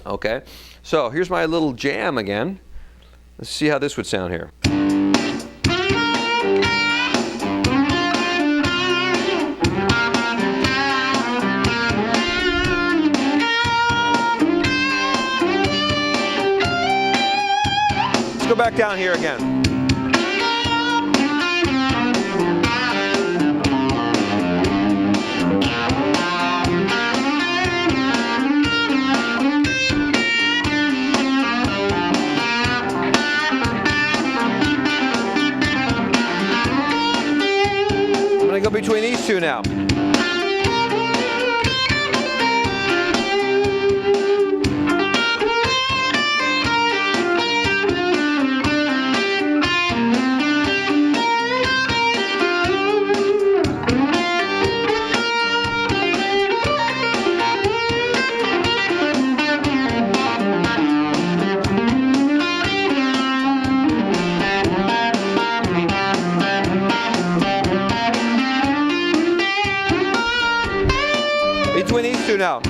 Okay, so here's my little jam again. Let's see how this would sound here. Let's go back down here again. Go between these two now. Between these two now.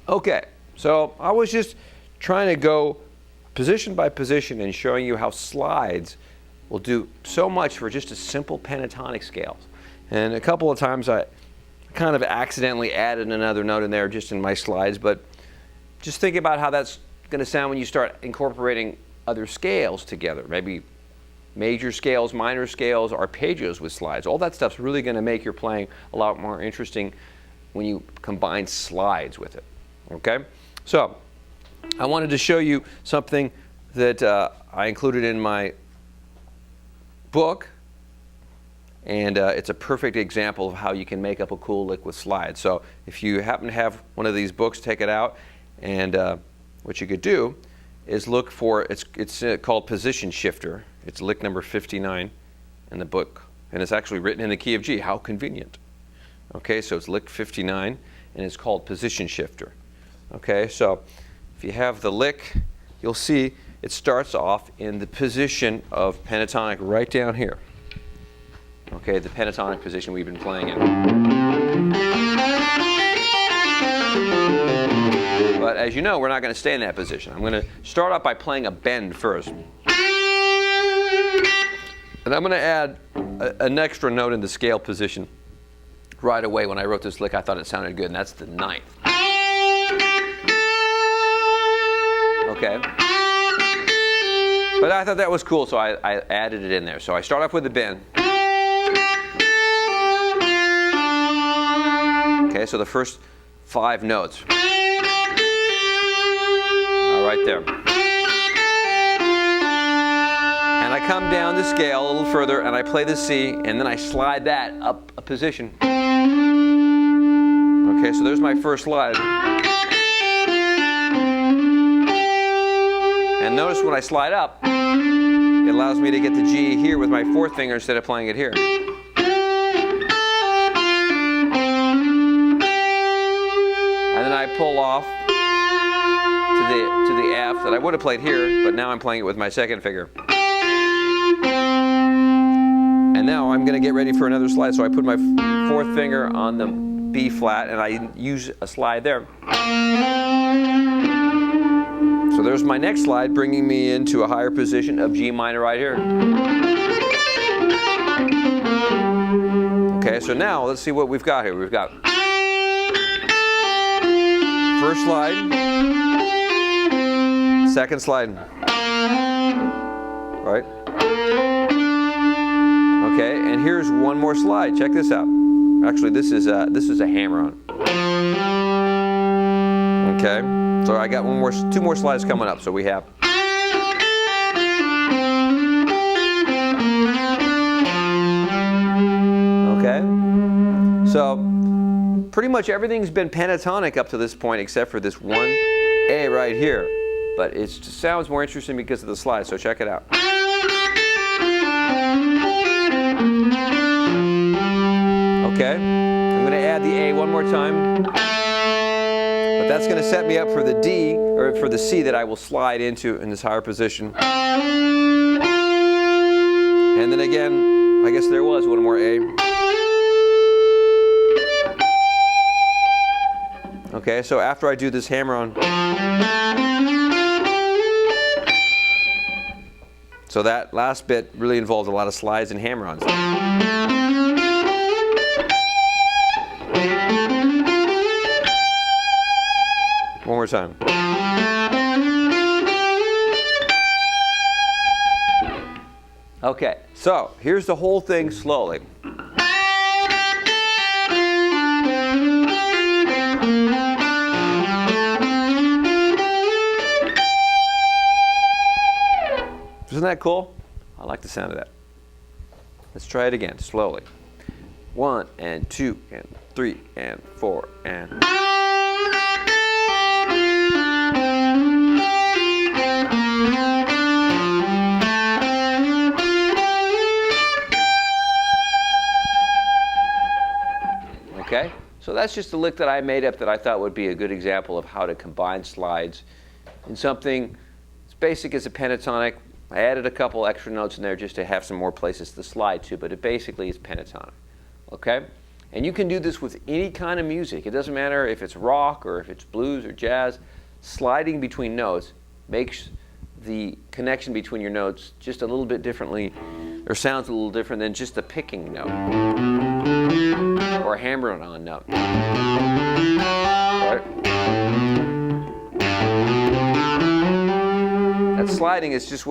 Okay, so I was just trying to go position by position and showing you how slides will do so much for just a simple pentatonic scale. And a couple of times I kind of accidentally added another note in there just in my slides, but just think about how that's going to sound when you start incorporating other scales together. Maybe major scales, minor scales, arpeggios with slides. All that stuff's really going to make your playing a lot more interesting when you combine slides with it. Okay, so I wanted to show you something that I included in my book, and it's a perfect example of how you can make up a cool lick with slides. So if you happen to have one of these books, take it out, and what you could do is look for, it's called Position Shifter. It's lick number 59 in the book, and it's actually written in the key of G. How convenient. Okay, so it's lick 59, and it's called Position Shifter. Okay, so if you have the lick, you'll see it starts off in the position of pentatonic right down here. Okay, the pentatonic position we've been playing in. But as you know, we're not going to stay in that position. I'm going to start off by playing a bend first. And I'm going to add an extra note in the scale position right away. When I wrote this lick, I thought it sounded good, and that's the ninth. Okay. But I thought that was cool, so I added it in there. So I start off with the bend. Okay, so the first 5 notes are right there. And I come down the scale a little further, and I play the C, and then I slide that up a position. Okay, so there's my first slide. And notice when I slide up, it allows me to get the G here with my 4th finger instead of playing it here. And then I pull off to the F that I would have played here, but now I'm playing it with my 2nd finger. And now I'm going to get ready for another slide, so I put my 4th finger on the B flat, and I use a slide there. So there's my next slide, bringing me into a higher position of G minor right here. Okay, so now let's see what we've got here. We've got first slide, 2nd slide, right? Okay, and here's one more slide. Check this out. Actually, this is a hammer-on. Okay, so I got two more slides coming up. So we have. Okay, so pretty much everything's been pentatonic up to this point except for this one A right here. But it sounds more interesting because of the slide, so check it out. Okay, I'm going to add the A one more time. But that's going to set me up for the D, or for the C that I will slide into in this higher position. And then again, I guess there was one more A. Okay, so after I do this hammer on. So that last bit really involved a lot of slides and hammer-ons. One more time. Okay, so here's the whole thing slowly. Isn't that cool? I like the sound of that. Let's try it again, slowly. 1 and 2 and 3 and 4 and. Okay, so that's just a lick that I made up that I thought would be a good example of how to combine slides in something as basic as a pentatonic. I added a couple extra notes in there just to have some more places to slide to, but it basically is pentatonic. Okay? And you can do this with any kind of music. It doesn't matter if it's rock or if it's blues or jazz. Sliding between notes makes the connection between your notes just a little bit differently, or sounds a little different than just a picking note or a hammer-on note. Right? That sliding is just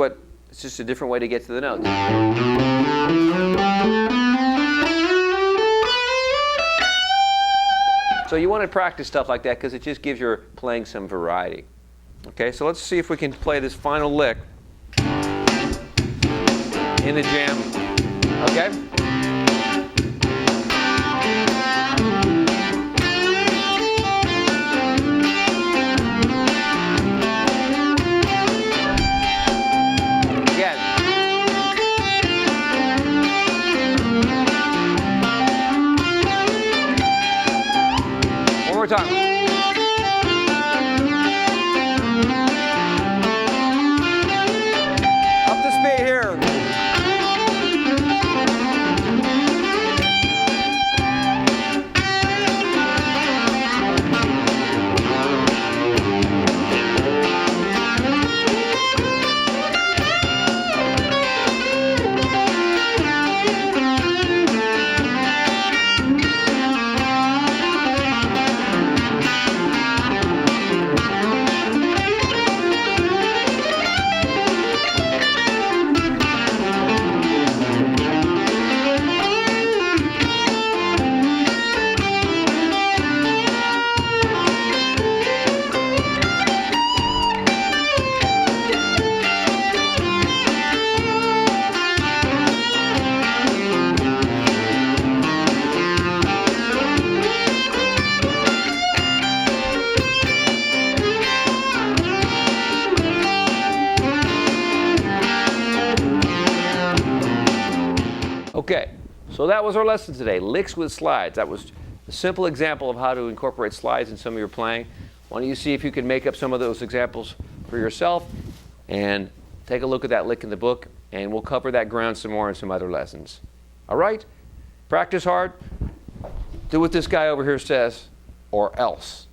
it's just a different way to get to the notes. So you want to practice stuff like that because it just gives your playing some variety. Okay, so let's see if we can play this final lick in the jam. Okay? One more time. Up to speed here. Okay, so that was our lesson today, licks with slides. That was a simple example of how to incorporate slides in some of your playing. Why don't you see if you can make up some of those examples for yourself and take a look at that lick in the book, and we'll cover that ground some more in some other lessons. All right? Practice hard. Do what this guy over here says, or else.